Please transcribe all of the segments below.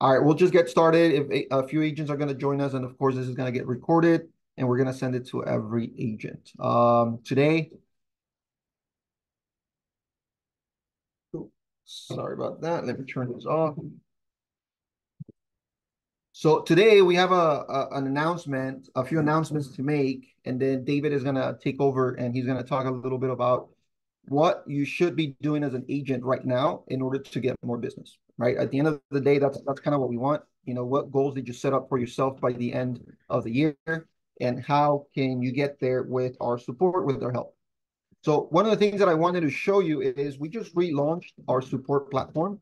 All right, we'll just get started. If a few agents are going to join us, and of course, this is going to get recorded, and we're going to send it to every agent. Today, sorry about that. Let me turn this off. So today we have an announcement, a few announcements to make, and then David is going to take over, and he's going to talk a little bit about what you should be doing as an agent right now in order to get more business, right? At the end of the day, that's kind of what we want. You know, what goals did you set up for yourself by the end of the year, and how can you get there with our support, with our help? So one of the things that I wanted to show you is we just relaunched our support platform.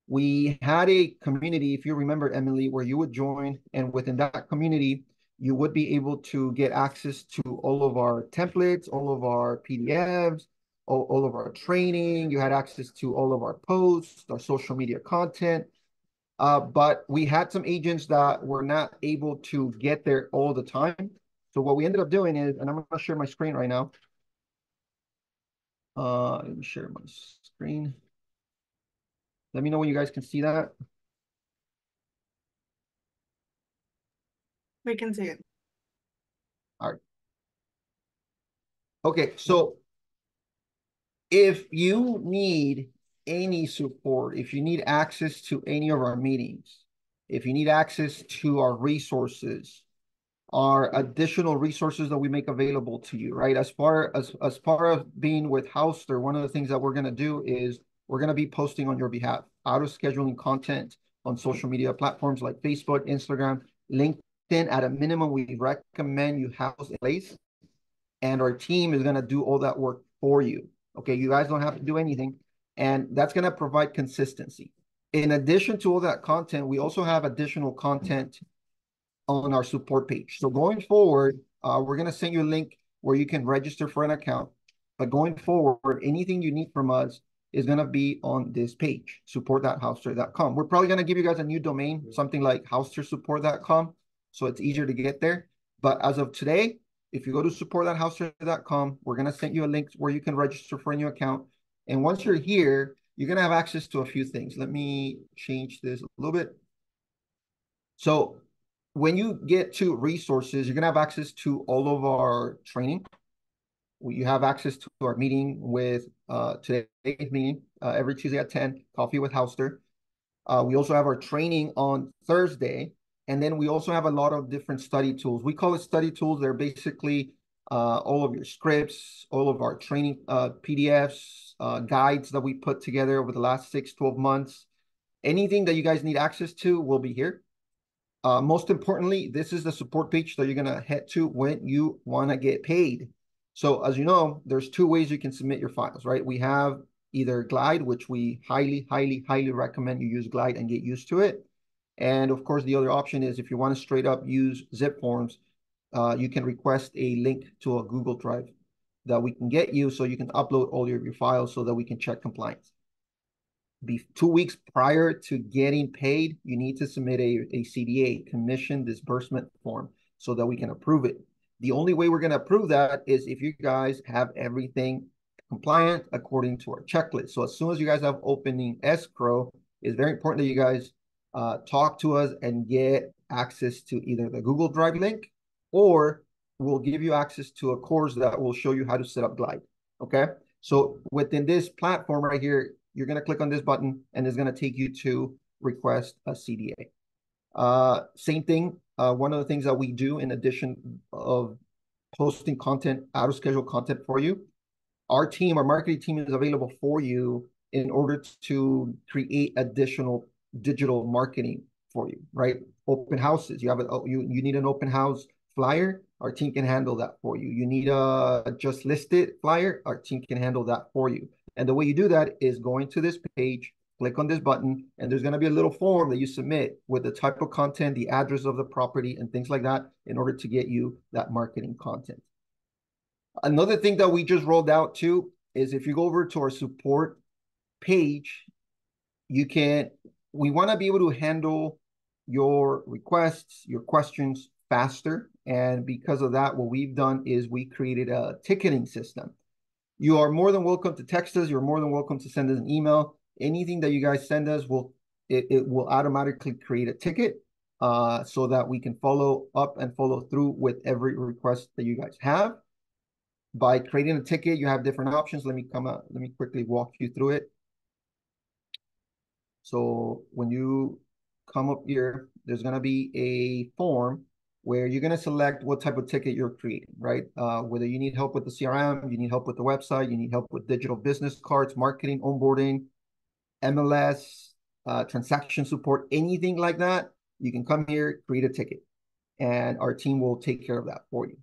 We had a community, if you remember, Emily, where you would join, and within that community, you would be able to get access to all of our templates, all of our PDFs, all of our training. You had access to all of our posts, our social media content. But we had some agents that were not able to get there all the time. So what we ended up doing is, and I'm going to share my screen right now. Let me share my screen. Let me know when you guys can see that. We can see it. All right. Okay, so if you need any support, if you need access to any of our meetings, if you need access to our resources, our additional resources that we make available to you, right? As part of being with Houster, one of the things that we're going to do is we're going to be posting on your behalf, auto scheduling content on social media platforms like Facebook, Instagram, LinkedIn. At a minimum, we recommend you have those in place, and our team is going to do all that work for you. Okay, you guys don't have to do anything, and that's going to provide consistency. In addition to all that content, we also have additional content on our support page. So going forward, we're going to send you a link where you can register for an account. But going forward, anything you need from us is going to be on this page, support.houster.com. We're probably going to give you guys a new domain, something like houstersupport.com, so it's easier to get there. But as of today, if you go to support.houster.com, we're going to send you a link where you can register for a new account. And once you're here, you're going to have access to a few things. Let me change this a little bit. So when you get to resources, you're going to have access to all of our training. You have access to our meeting with today's meeting every Tuesday at 10, Coffee with Houster. We also have our training on Thursday. And then we also have a lot of different study tools. We call it study tools. They're basically all of your scripts, all of our training PDFs, guides that we put together over the last 6-12 months. Anything that you guys need access to will be here. Most importantly, this is the support page that you're going to head to when you want to get paid. So as you know, there's two ways you can submit your files, right? We have either Glide, which we highly, highly, highly recommend you use Glide and get used to it. And of course, the other option is if you want to straight up use zip forms, you can request a link to a Google Drive that we can get you so you can upload all your files so that we can check compliance. 2 weeks prior to getting paid, you need to submit a CDA, commission disbursement form, so that we can approve it. The only way we're going to approve that is if you guys have everything compliant according to our checklist. So as soon as you guys have opening escrow, it's very important that you guys talk to us and get access to either the Google Drive link, or we'll give you access to a course that will show you how to set up Glide. Okay. So within this platform right here, you're going to click on this button and it's going to take you to request a CDA. Same thing. One of the things that we do in addition of posting content, out of schedule content for you, our team, our marketing team is available for you in order to create additional digital marketing for you, right? Open houses. You need an open house flyer. Our team can handle that for you. You need a just listed flyer. Our team can handle that for you. And the way you do that is going to this page, click on this button, and there's going to be a little form that you submit with the type of content, the address of the property, and things like that in order to get you that marketing content. Another thing that we just rolled out too is if you go over to our support page, we want to be able to handle your requests, your questions faster. And because of that, what we've done is we created a ticketing system. You are more than welcome to text us. You're more than welcome to send us an email. Anything that you guys send us it will automatically create a ticket so that we can follow up and follow through with every request that you guys have. By creating a ticket, you have different options. Let me quickly walk you through it. So when you come up here, there's going to be a form where you're going to select what type of ticket you're creating, right? Whether you need help with the CRM, you need help with the website, you need help with digital business cards, marketing, onboarding, MLS, transaction support, anything like that, you can come here, create a ticket, and our team will take care of that for you.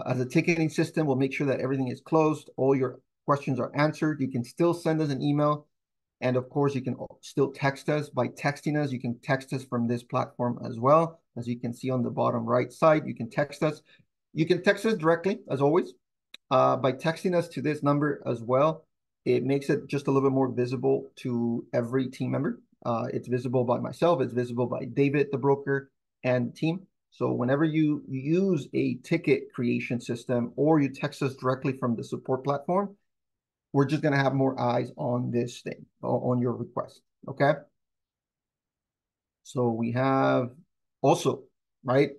As a ticketing system, we'll make sure that everything is closed, all your questions are answered. You can still send us an email, and of course, you can still text us. By texting us, you can text us from this platform as well. As you can see on the bottom right side, you can text us. You can text us directly, as always. By texting us to this number as well, it makes it just a little bit more visible to every team member. It's visible by myself, it's visible by David, the broker, and team. So whenever you use a ticket creation system or you text us directly from the support platform, we're just going to have more eyes on this thing, on your request. Okay. So we have also, right?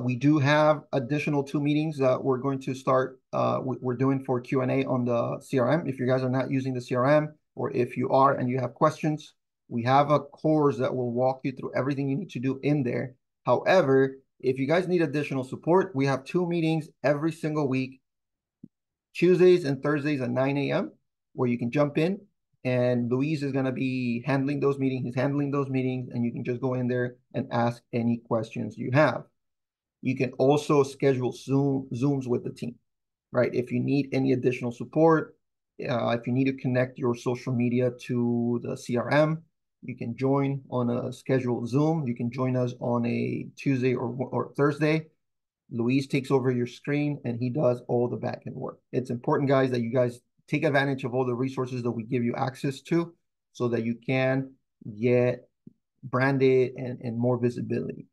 We do have additional 2 meetings that we're going to start. We're doing for Q&A on the CRM. If you guys are not using the CRM, or if you are and you have questions, we have a course that will walk you through everything you need to do in there. However, if you guys need additional support, we have 2 meetings every single week, Tuesdays and Thursdays at 9 a.m., where you can jump in, and Luis is going to be handling those meetings. He's handling those meetings, and you can just go in there and ask any questions you have. You can also schedule Zooms with the team, right? If you need any additional support, if you need to connect your social media to the CRM, you can join on a scheduled Zoom. You can join us on a Tuesday or Thursday. Luis takes over your screen and he does all the back end work. It's important, guys, that you guys take advantage of all the resources that we give you access to so that you can get branded and more visibility.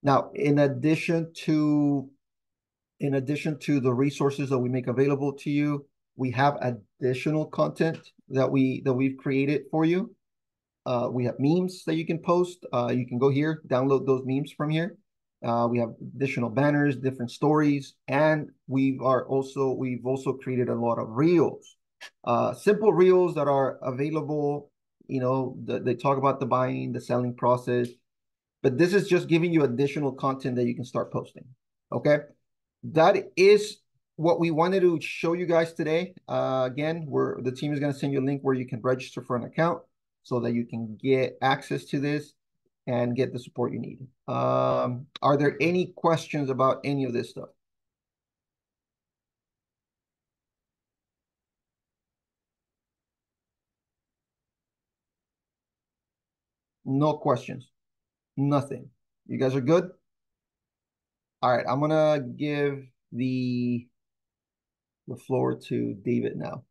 Now, in addition to the resources that we make available to you, we have additional content that we've created for you. We have memes that you can post. You can go here, download those memes from here. We have additional banners, different stories, and we've also created a lot of reels, simple reels that are available. You know, they talk about the buying, the selling process, but this is just giving you additional content that you can start posting. Okay, that is what we wanted to show you guys today. Again, the team is going to send you a link where you can register for an account so that you can get access to this and get the support you need. Are there any questions about any of this stuff? No questions. Nothing. You guys are good? All right, I'm gonna give the floor to David now.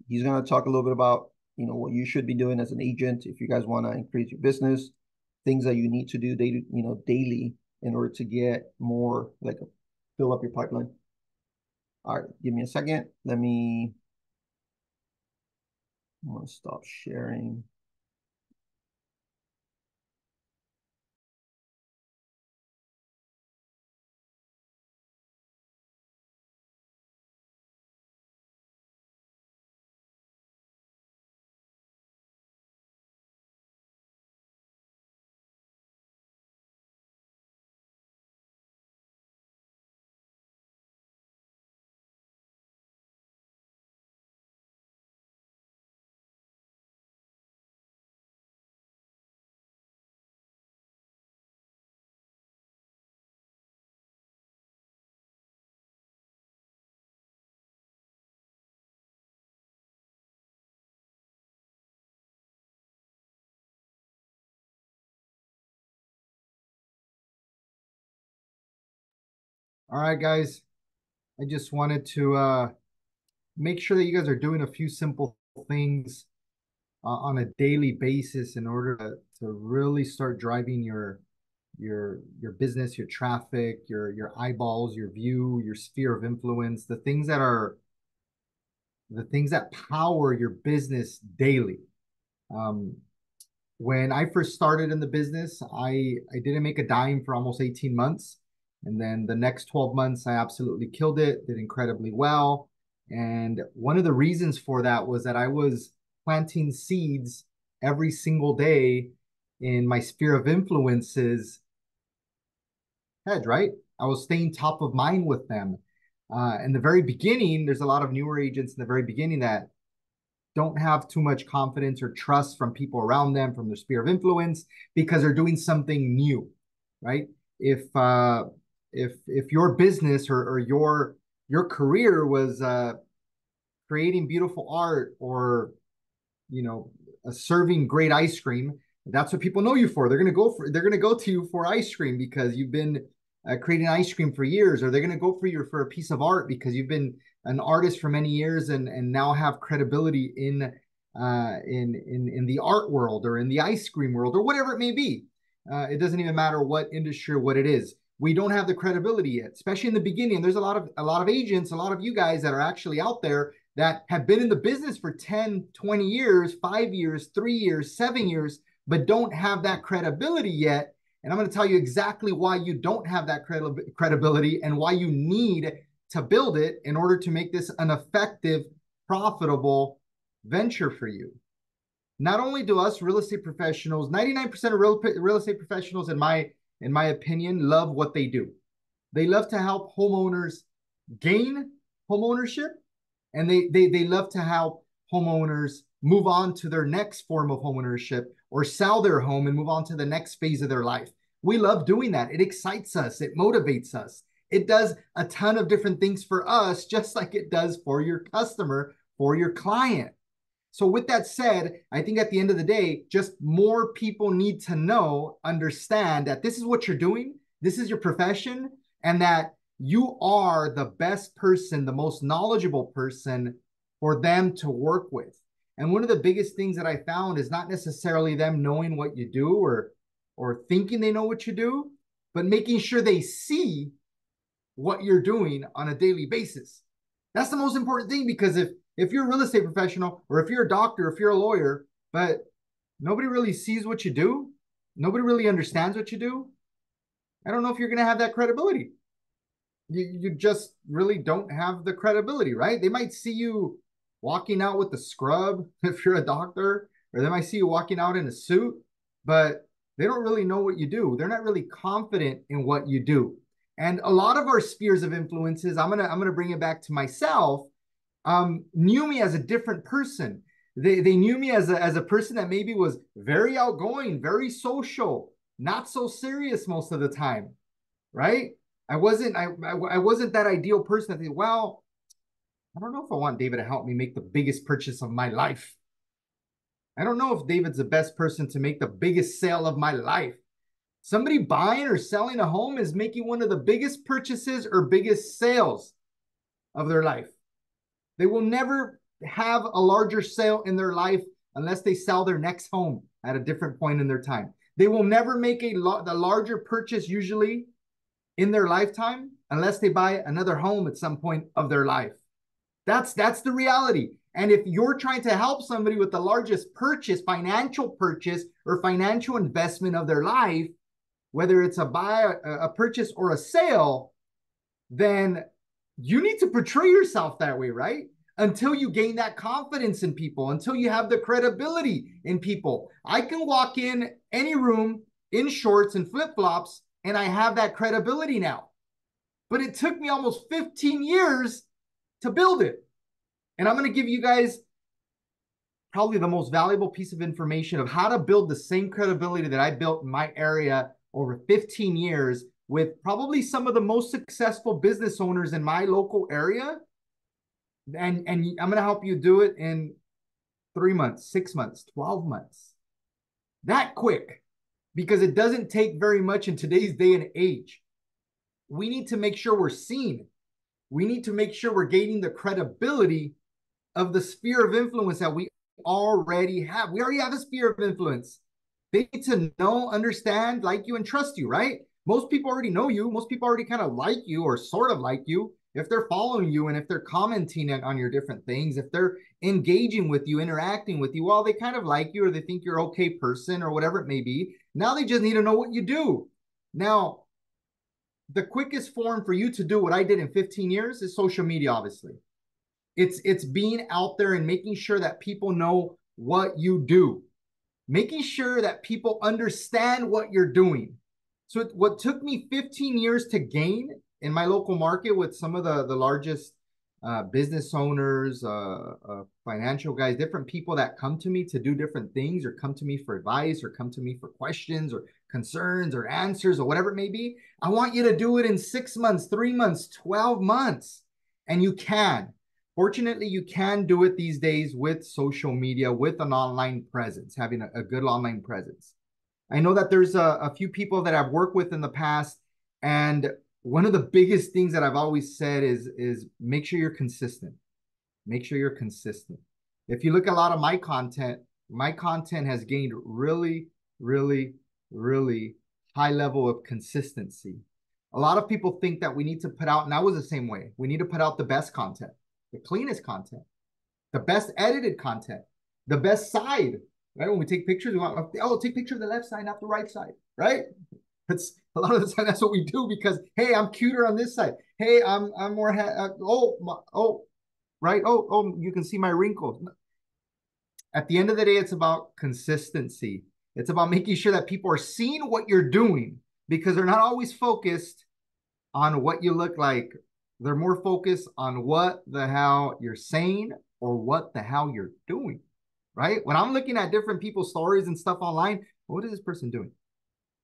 He's gonna talk a little bit about what you should be doing as an agent if you guys want to increase your business, things that you need to do daily in order to get more, like, fill up your pipeline. All right, give me a second. I'm gonna stop sharing. All right, guys. I just wanted to make sure that you guys are doing a few simple things on a daily basis in order to really start driving your business, your traffic, your eyeballs, your view, your sphere of influence, the things that power your business daily. Um, when I first started in the business, I didn't make a dime for almost 18 months. And then the next 12 months, I absolutely killed it, did incredibly well. And one of the reasons for that was that I was planting seeds every single day in my sphere of influences head, right? I was staying top of mind with them. In the very beginning, there's a lot of newer agents in the very beginning that don't have too much confidence or trust from people around them, from their sphere of influence, because they're doing something new, right? If uh, if your business or your career was creating beautiful art or you know serving great ice cream, that's what people know you for. They're going to go to you for ice cream because you've been creating ice cream for years, or they're going to go for you for a piece of art because you've been an artist for many years and now have credibility in the art world or in the ice cream world or whatever it may be. It doesn't even matter what industry or what it is. We don't have the credibility yet, especially in the beginning. There's a lot of agents, a lot of you guys that are actually out there that have been in the business for 10, 20 years, 5 years, 3 years, 7 years, but don't have that credibility yet. And I'm going to tell you exactly why you don't have that credibility and why you need to build it in order to make this an effective, profitable venture for you. Not only do us real estate professionals, 99% of real estate professionals, in my opinion, love what they do. They love to help homeowners gain home ownership, and they love to help homeowners move on to their next form of homeownership or sell their home and move on to the next phase of their life. We love doing that. It excites us. It motivates us. It does a ton of different things for us, just like it does for your customer, for your client. So with that said, I think at the end of the day, just more people need to know, understand that this is what you're doing, this is your profession, and that you are the best person, the most knowledgeable person for them to work with. And one of the biggest things that I found is not necessarily them knowing what you do or thinking they know what you do, but making sure they see what you're doing on a daily basis. That's the most important thing, because if you're a real estate professional or if you're a doctor, if you're a lawyer, but nobody really sees what you do, nobody really understands what you do, I don't know if you're going to have that credibility. You just really don't have the credibility, right? They might see you walking out with the scrub if you're a doctor, or they might see you walking out in a suit, but they don't really know what you do. They're not really confident in what you do. And a lot of our spheres of influences, I'm gonna bring it back to myself, knew me as a different person. They knew me as a person that maybe was very outgoing, very social, not so serious most of the time, right? I wasn't that ideal person that, well, I don't know if I want David to help me make the biggest purchase of my life. I don't know if David's the best person to make the biggest sale of my life. Somebody buying or selling a home is making one of the biggest purchases or biggest sales of their life. They will never have a larger sale in their life unless they sell their next home at a different point in their time. They will never make the larger purchase usually in their lifetime unless they buy another home at some point of their life. That's the reality. And if you're trying to help somebody with the largest purchase, financial purchase, or financial investment of their life, whether it's a purchase or a sale, then you need to portray yourself that way, right? Until you gain that confidence in people, until you have the credibility in people. I can walk in any room in shorts and flip-flops, and I have that credibility now. But it took me almost 15 years to build it. And I'm going to give you guys probably the most valuable piece of information of how to build the same credibility that I built in my area over 15 years with probably some of the most successful business owners in my local area. And I'm going to help you do it in 3 months, 6 months, 12 months. That quick, because it doesn't take very much in today's day and age. We need to make sure we're seen. We need to make sure we're gaining the credibility of the sphere of influence that we already have. We already have a sphere of influence. They need to know, understand, like you, and trust you, right? Most people already know you. Most people already kind of like you or sort of like you. if they're following you and if they're commenting on your different things, if they're engaging with you, interacting with you, well, they kind of like you or they think you're okay person or whatever it may be. Now they just need to know what you do. Now, the quickest form for you to do what I did in 15 years is social media, obviously. It's being out there and making sure that people know what you do, making sure that people understand what you're doing. So what took me 15 years to gain in my local market with some of the largest business owners, financial guys, different people that come to me to do different things or come to me for advice or come to me for questions or concerns or answers or whatever it may be. I want you to do it in 6 months, 3 months, 12 months. And you can. Fortunately, you can do it these days with social media, with an online presence, having a good online presence. I know that there's a few people that I've worked with in the past, and one of the biggest things that I've always said is make sure you're consistent. Make sure you're consistent. If you look at a lot of my content has gained really, really, really high level of consistency. A lot of people think that we need to put out, and I was the same way, we need to put out the best content, the cleanest content, the best edited content, the best side, right? When we take pictures, we want, oh, take picture of the left side, not the right side, right? It's a lot of the time that's what we do because, hey, I'm cuter on this side. Hey, I'm more, right? Oh, you can see my wrinkles. At the end of the day, it's about consistency. It's about making sure that people are seeing what you're doing because they're not always focused on what you look like. They're more focused on what the hell you're saying or what the hell you're doing, right? When I'm looking at different people's stories and stuff online, what is this person doing?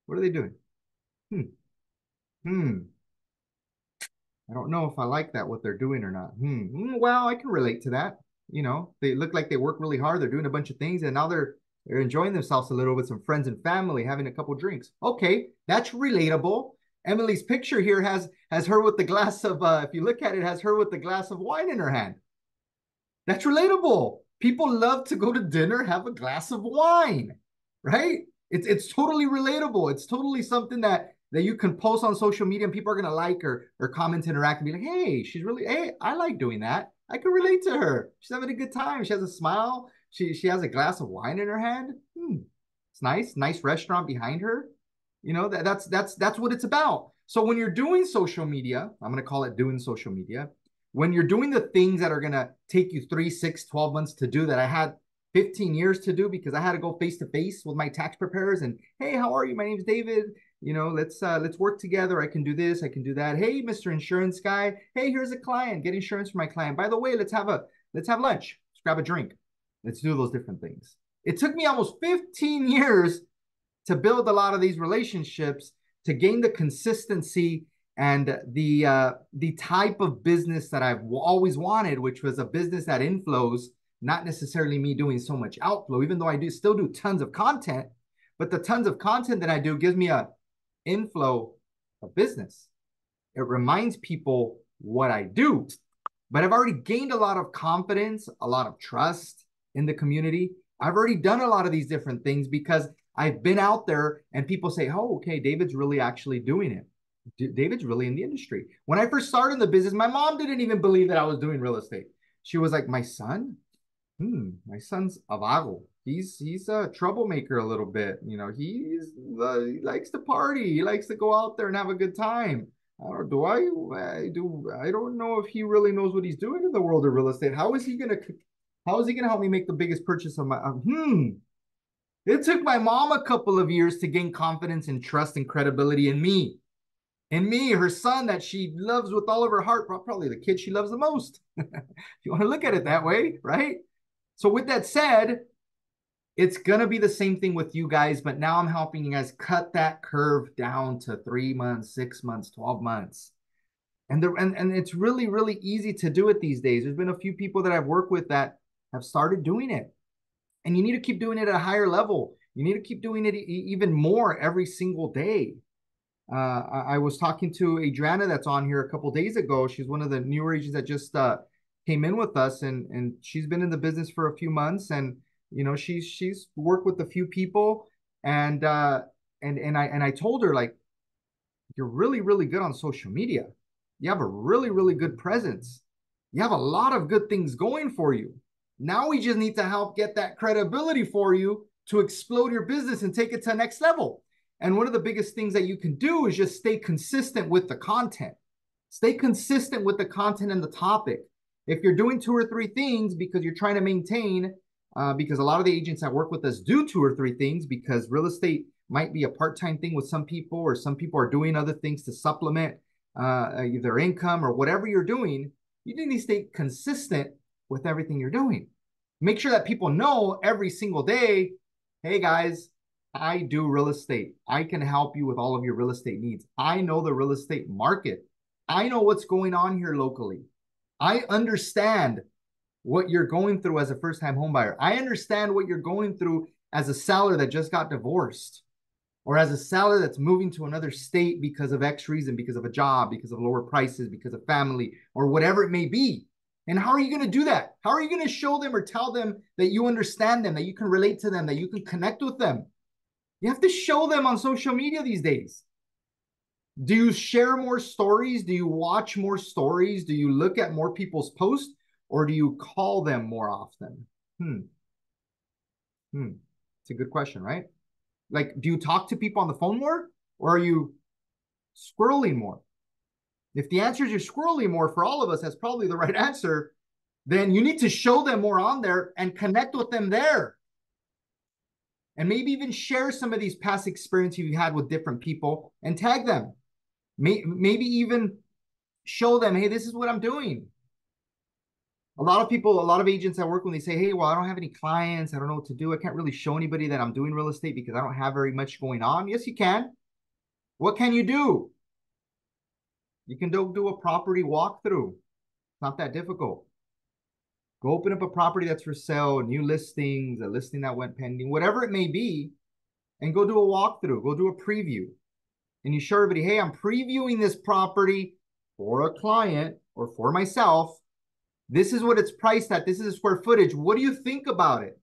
What are they doing? I don't know if I like that, what they're doing or not. Well, I can relate to that. You know, they look like they work really hard. They're doing a bunch of things and now they're enjoying themselves a little with some friends and family, having a couple drinks. Okay, that's relatable. Emily's picture here has her with the glass of, if you look at it, has her with the glass of wine in her hand. That's relatable. People love to go to dinner, have a glass of wine, right? It's totally relatable. It's totally something that you can post on social media and people are gonna like or comment, interact, and be like, hey, hey, I like doing that. I can relate to her. She's having a good time. She has a smile. She has a glass of wine in her hand. It's nice restaurant behind her. You know, that's what it's about. So when you're doing social media, I'm gonna call it doing social media. When you're doing the things that are gonna take you 3, 6, 12 months to do that I had 15 years to do because I had to go face to face with my tax preparers and hey, how are you? My name's David. You know, let's work together. I can do this, I can do that. Hey, Mr. Insurance guy. Hey, here's a client. Get insurance for my client. By the way, let's have lunch. Let's grab a drink. Let's do those different things. It took me almost 15 years to build a lot of these relationships, to gain the consistency and the type of business that I've always wanted, which was a business that inflows, not necessarily me doing so much outflow, even though I still do tons of content, but the tons of content that I do gives me a inflow of business. It reminds people what I do, but I've already gained a lot of confidence, a lot of trust in the community. I've already done a lot of these different things because I've been out there and people say, oh, okay, David's really actually doing it. David's really in the industry. When I first started in the business, my mom didn't even believe that I was doing real estate. She was like, my son? My son's a vago. He's a troublemaker a little bit. You know, he likes to party. He likes to go out there and have a good time. I don't know if he really knows what he's doing in the world of real estate. How is he gonna help me make the biggest purchase of my It took my mom a couple of years to gain confidence and trust and credibility in me. In me, her son that she loves with all of her heart, probably the kid she loves the most. If you want to look at it that way, right? So with that said, it's going to be the same thing with you guys, but now I'm helping you guys cut that curve down to 3 months, 6 months, 12 months. And it's really, really easy to do it these days. There's been a few people that I've worked with that have started doing it. And you need to keep doing it at a higher level. You need to keep doing it even more every single day. I was talking to Adriana that's on here a couple days ago. She's one of the newer agents that just came in with us, and she's been in the business for a few months, and you know she's worked with a few people, and I told her like, you're really, really good on social media. You have a really, really good presence. You have a lot of good things going for you. Now we just need to help get that credibility for you to explode your business and take it to the next level. And one of the biggest things that you can do is just stay consistent with the content. Stay consistent with the content and the topic. If you're doing 2 or 3 things because you're trying to maintain, because a lot of the agents that work with us do 2 or 3 things because real estate might be a part-time thing with some people, or some people are doing other things to supplement their income or whatever you're doing. You need to stay consistent with everything you're doing. Make sure that people know every single day, hey guys, I do real estate. I can help you with all of your real estate needs. I know the real estate market. I know what's going on here locally. I understand what you're going through as a first-time homebuyer. I understand what you're going through as a seller that just got divorced, or as a seller that's moving to another state because of X reason, because of a job, because of lower prices, because of family, or whatever it may be. And how are you going to do that? How are you going to show them or tell them that you understand them, that you can relate to them, that you can connect with them? You have to show them on social media these days. Do you share more stories? Do you watch more stories? Do you look at more people's posts? Or do you call them more often? It's a good question, right? Like, do you talk to people on the phone more? Or are you squirreling more? If the answer is you're squirreling more, for all of us, that's probably the right answer. Then you need to show them more on there and connect with them there. And maybe even share some of these past experiences you've had with different people and tag them. Maybe even show them, hey, this is what I'm doing. A lot of people, a lot of agents I work with, they say, hey, well, I don't have any clients. I don't know what to do. I can't really show anybody that I'm doing real estate because I don't have very much going on. Yes, you can. What can you do? You can do a property walkthrough. It's not that difficult. Go open up a property that's for sale, new listings, a listing that went pending, whatever it may be, and go do a walkthrough. Go do a preview. And you show everybody, hey, I'm previewing this property for a client or for myself. This is what it's priced at. This is the square footage. What do you think about it?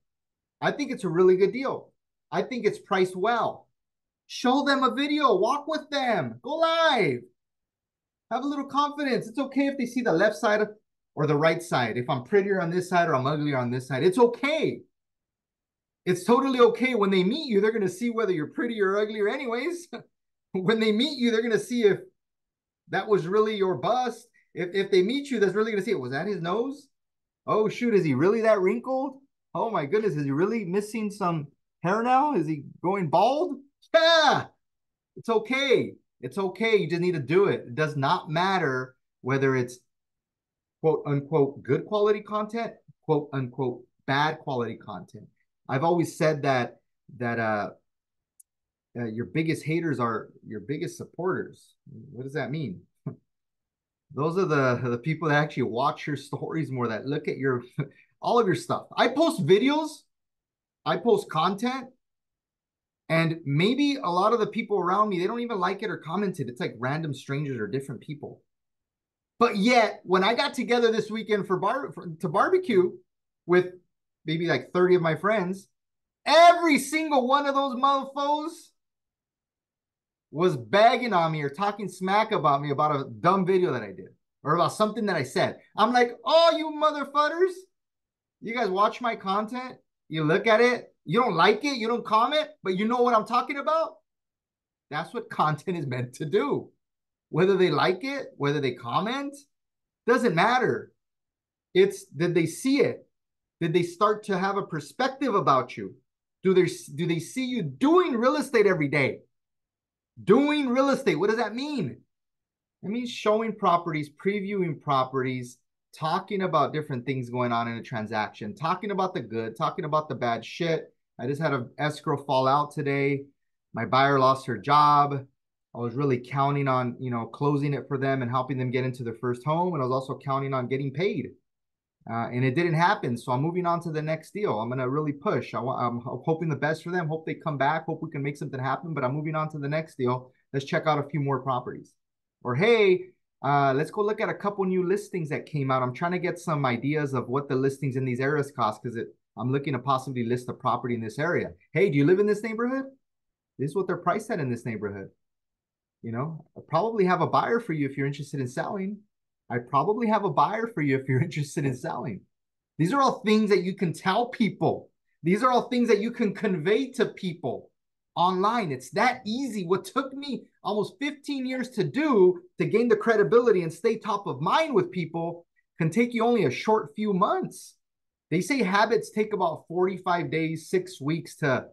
I think it's a really good deal. I think it's priced well. Show them a video. Walk with them. Go live. Have a little confidence. It's okay if they see the left side or the right side. If I'm prettier on this side or I'm uglier on this side, it's okay. It's totally okay. When they meet you, they're going to see whether you're pretty or uglier anyways. When they meet you, they're going to see if that was really your bust. If they meet you, that's really going to see it. Was that his nose? Oh, shoot. Is he really that wrinkled? Oh, my goodness. Is he really missing some hair now? Is he going bald? Yeah. It's okay. It's okay. You just need to do it. It does not matter whether it's quote unquote good quality content, quote unquote bad quality content. I've always said that your biggest haters are your biggest supporters. What does that mean? Those are the people that actually watch your stories more, that look at your all of your stuff. I post videos, I post content, and maybe a lot of the people around me, they don't even like it or comment it. It's like random strangers or different people. But yet, when I got together this weekend to barbecue with maybe like 30 of my friends, every single one of those motherfuckers was bagging on me or talking smack about me about a dumb video that I did or about something that I said. I'm like, oh, you motherfuckers, you guys watch my content, you look at it, you don't like it, you don't comment, but you know what I'm talking about? That's what content is meant to do. Whether they like it, whether they comment, doesn't matter. It's, did they see it? Did they start to have a perspective about you? Do they see you doing real estate every day? Doing real estate, what does that mean? It means showing properties, previewing properties, talking about different things going on in a transaction, talking about the good, talking about the bad shit. I just had an escrow fall out today. My buyer lost her job. I was really counting on, closing it for them and helping them get into their first home. And I was also counting on getting paid. And it didn't happen. So I'm moving on to the next deal. I'm going to really push. I'm hoping the best for them. Hope they come back. Hope we can make something happen. But I'm moving on to the next deal. Let's check out a few more properties. Or, hey, let's go look at a couple new listings that came out. I'm trying to get some ideas of what the listings in these areas cost, because I'm looking to possibly list a property in this area. Hey, do you live in this neighborhood? This is what they're priced at in this neighborhood. I probably have a buyer for you if you're interested in selling. I probably have a buyer for you if you're interested in selling. These are all things that you can tell people. These are all things that you can convey to people online. It's that easy. What took me almost 15 years to do to gain the credibility and stay top of mind with people can take you only a short few months. They say habits take about 45 days, 6 weeks to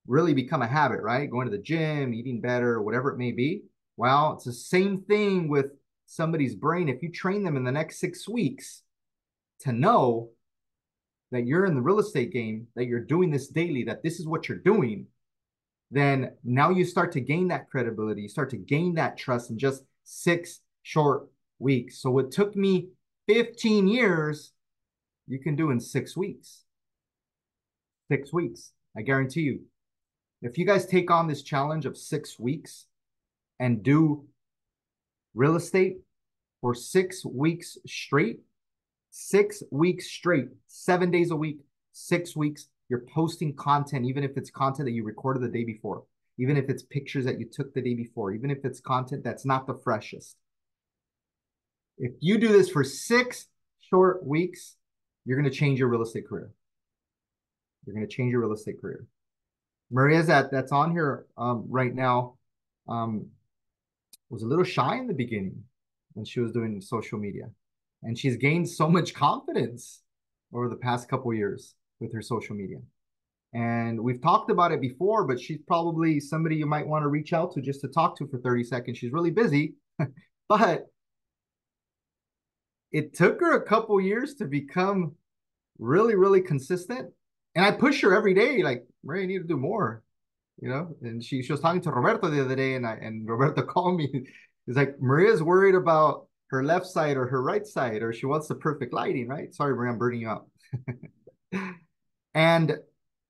really become a habit, right? Going to the gym, eating better, whatever it may be. Well, it's the same thing with somebody's brain. If you train them in the next 6 weeks to know that you're in the real estate game, that you're doing this daily, that this is what you're doing, then now you start to gain that credibility. You start to gain that trust in just 6 short weeks. So what took me 15 years, you can do in 6 weeks. 6 weeks. I guarantee you. If you guys take on this challenge of 6 weeks and do real estate for 6 weeks straight, 6 weeks straight, 7 days a week, 6 weeks, you're posting content, even if it's content that you recorded the day before, even if it's pictures that you took the day before, even if it's content that's not the freshest. If you do this for 6 short weeks, you're going to change your real estate career. You're going to change your real estate career. Maria's that's on here right now was a little shy in the beginning when she was doing social media. And she's gained so much confidence over the past couple of years with her social media. And we've talked about it before, but she's probably somebody you might want to reach out to just to talk to for 30 seconds. She's really busy, but it took her a couple years to become really, really consistent. And I push her every day, like, Maria, you need to do more, And she was talking to Roberto the other day, and Roberto called me. He's like, Maria's worried about her left side or her right side, or she wants the perfect lighting, right? Sorry, Maria, I'm burning you up. And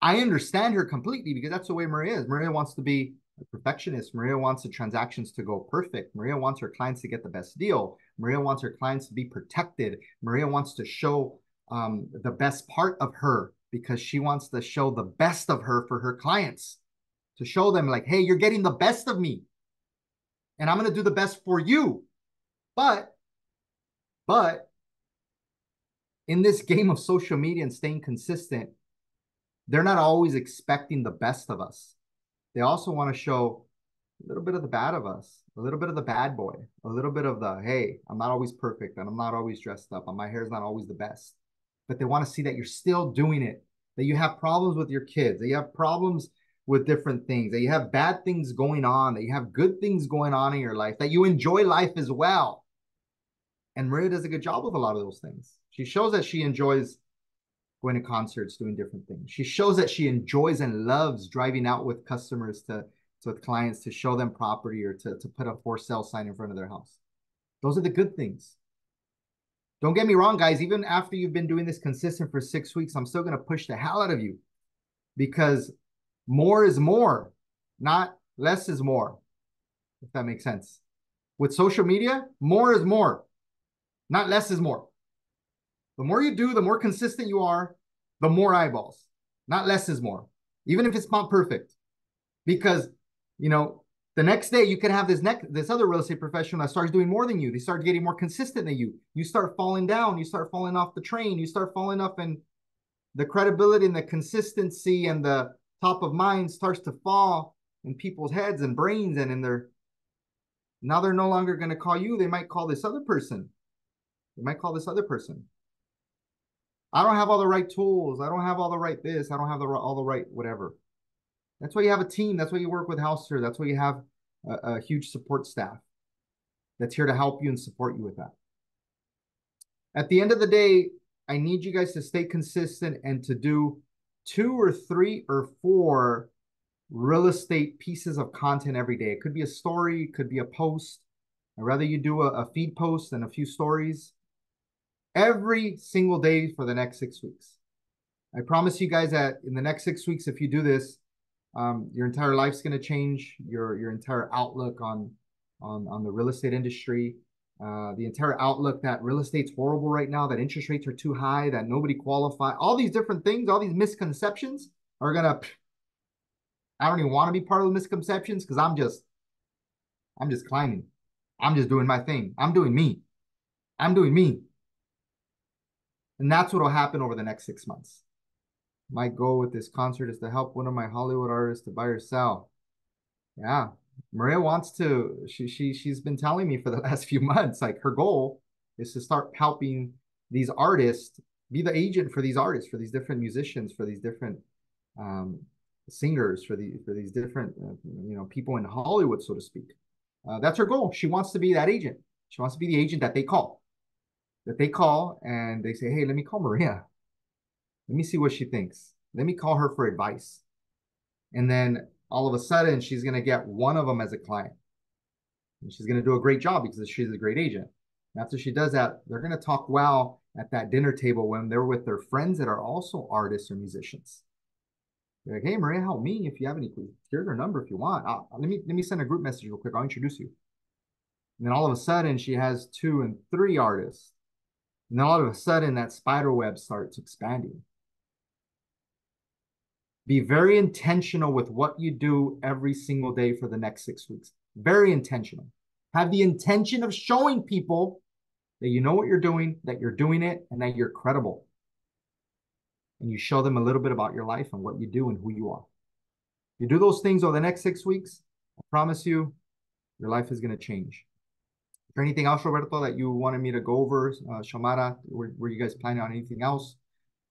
I understand her completely because that's the way Maria is. Maria wants to be a perfectionist. Maria wants the transactions to go perfect. Maria wants her clients to get the best deal. Maria wants her clients to be protected. Maria wants to show the best part of her because she wants to show the best of her for her clients, to show them like, hey, you're getting the best of me and I'm going to do the best for you. But in this game of social media and staying consistent, they're not always expecting the best of us. They also want to show a little bit of the bad of us, a little bit of the bad boy, a little bit of the, hey, I'm not always perfect and I'm not always dressed up and my hair's not always the best. But they want to see that you're still doing it, that you have problems with your kids, that you have problems with different things, that you have bad things going on, that you have good things going on in your life, that you enjoy life as well. And Maria does a good job with a lot of those things. She shows that she enjoys going to concerts, doing different things. She shows that she enjoys and loves driving out with customers with clients to show them property or to put a for sale sign in front of their house. Those are the good things. Don't get me wrong, guys. Even after you've been doing this consistent for 6 weeks, I'm still going to push the hell out of you because more is more, not less is more, if that makes sense. With social media, more is more, not less is more. The more you do, the more consistent you are, the more eyeballs, not less is more, even if it's not perfect. Because, the next day you can have this other real estate professional that starts doing more than you. They start getting more consistent than you. You start falling down. You start falling off the train. You start falling off, and the credibility and the consistency and the top of mind starts to fall in people's heads and brains. And now they're no longer going to call you. They might call this other person. I don't have all the right tools. I don't have all the right this. I don't have all the right whatever. That's why you have a team. That's why you work with Houster. That's why you have a huge support staff that's here to help you and support you with that. At the end of the day, I need you guys to stay consistent and to do 2 or 3 or 4 real estate pieces of content every day. It could be a story. It could be a post. I'd rather you do a feed post and a few stories every single day for the next 6 weeks. I promise you guys that in the next 6 weeks, if you do this, your entire life's going to change. Your entire outlook on the real estate industry, the entire outlook that real estate's horrible right now, that interest rates are too high, that nobody qualifies, all these different things, all these misconceptions are going to, I don't even want to be part of the misconceptions because I'm just climbing. I'm just doing my thing. I'm doing me. I'm doing me. And that's what will happen over the next 6 months. My goal with this concert is to help one of my Hollywood artists to buy or sell. Yeah. Maria wants to, she's been telling me for the last few months, like her goal is to start helping these artists, be the agent for these artists, for these different musicians, for these different singers, for these different people in Hollywood, so to speak. That's her goal. She wants to be that agent. She wants to be the agent that they call. And they say, hey, let me call Maria. Let me see what she thinks. Let me call her for advice. And then all of a sudden, she's going to get one of them as a client. And she's going to do a great job because she's a great agent. And after she does that, they're going to talk well at that dinner table when they're with their friends that are also artists or musicians. They're like, hey, Maria, help me if you have any clues. Here's her number if you want. Let me send a group message real quick. I'll introduce you. And then all of a sudden, she has 2 and 3 artists. And then all of a sudden, that spider web starts expanding. Be very intentional with what you do every single day for the next 6 weeks. Very intentional. Have the intention of showing people that you know what you're doing, that you're doing it, and that you're credible. And you show them a little bit about your life and what you do and who you are. You do those things over the next 6 weeks, I promise you, your life is going to change. Is there anything else, Roberto, that you wanted me to go over? Shamara, were you guys planning on anything else?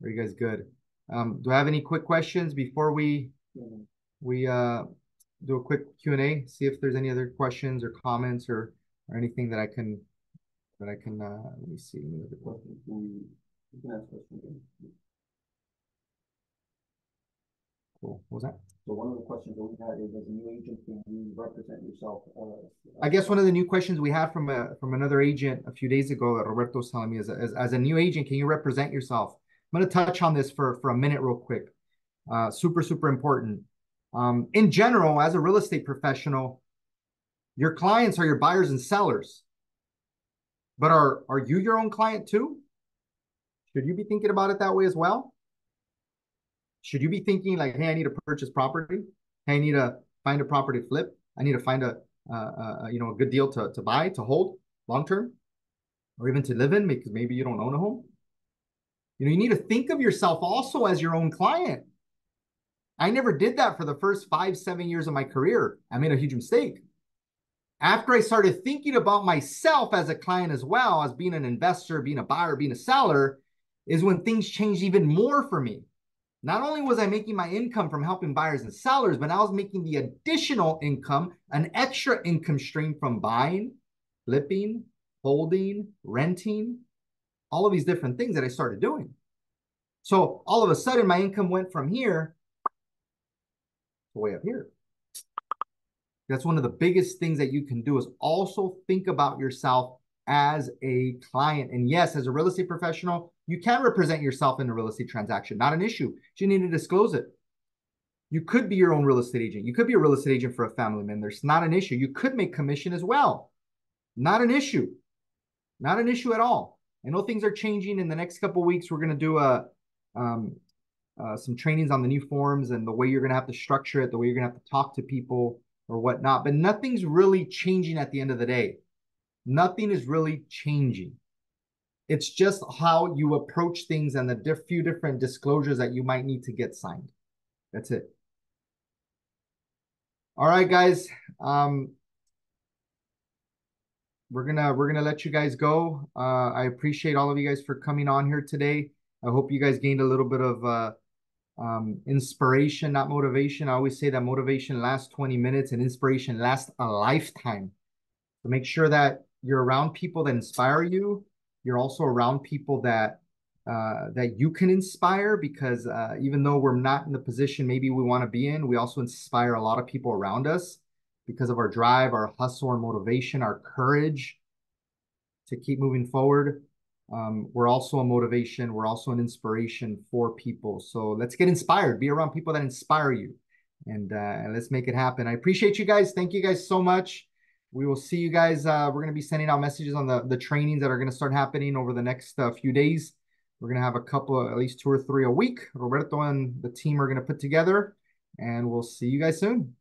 Are you guys good? Do I have any quick questions before we do a quick Q&A? See if there's any other questions or comments or anything that I can let me see. You can ask questions. Cool. What was that? So one of the questions that we had is, as a new agent, can you represent yourself? I guess one of the new questions we had from another agent a few days ago that Roberto was telling me is, as a new agent, can you represent yourself? I'm going to touch on this for a minute real quick. Super, super important. In general, as a real estate professional, your clients are your buyers and sellers. But are you your own client too? Should you be thinking about it that way as well? Should you be thinking like, hey, I need to purchase property. Hey, I need to find a property to flip. I need to find a good deal to buy, to hold long term, or even to live in because maybe you don't own a home. You need to think of yourself also as your own client. I never did that for the first 5-7 years of my career. I made a huge mistake. After I started thinking about myself as a client as well, as being an investor, being a buyer, being a seller, is when things changed even more for me. Not only was I making my income from helping buyers and sellers, but I was making the additional income, an extra income stream from buying, flipping, holding, renting, all of these different things that I started doing. So all of a sudden, my income went from here to way up here. That's one of the biggest things that you can do is also think about yourself as a client. And yes, as a real estate professional, you can represent yourself in a real estate transaction. Not an issue. You need to disclose it. You could be your own real estate agent. You could be a real estate agent for a family member. There's not an issue. You could make commission as well. Not an issue. Not an issue at all. I know things are changing. In the next couple of weeks, we're going to do some trainings on the new forms and the way you're going to have to structure it, the way you're going to have to talk to people or whatnot. But nothing's really changing at the end of the day. Nothing is really changing. It's just how you approach things and the few different disclosures that you might need to get signed. That's it. All right, guys. We're gonna let you guys go. I appreciate all of you guys for coming on here today. I hope you guys gained a little bit of inspiration, not motivation. I always say that motivation lasts 20 minutes and inspiration lasts a lifetime. So make sure that you're around people that inspire you. You're also around people that you can inspire because even though we're not in the position maybe we want to be in, we also inspire a lot of people around us because of our drive, our hustle, our motivation, our courage to keep moving forward. We're also a motivation. We're also an inspiration for people. So let's get inspired. Be around people that inspire you, and let's make it happen. I appreciate you guys. Thank you guys so much. We will see you guys. We're going to be sending out messages on the trainings that are going to start happening over the next few days. We're going to have a couple, at least 2 or 3 a week. Roberto and the team are going to put together, and we'll see you guys soon.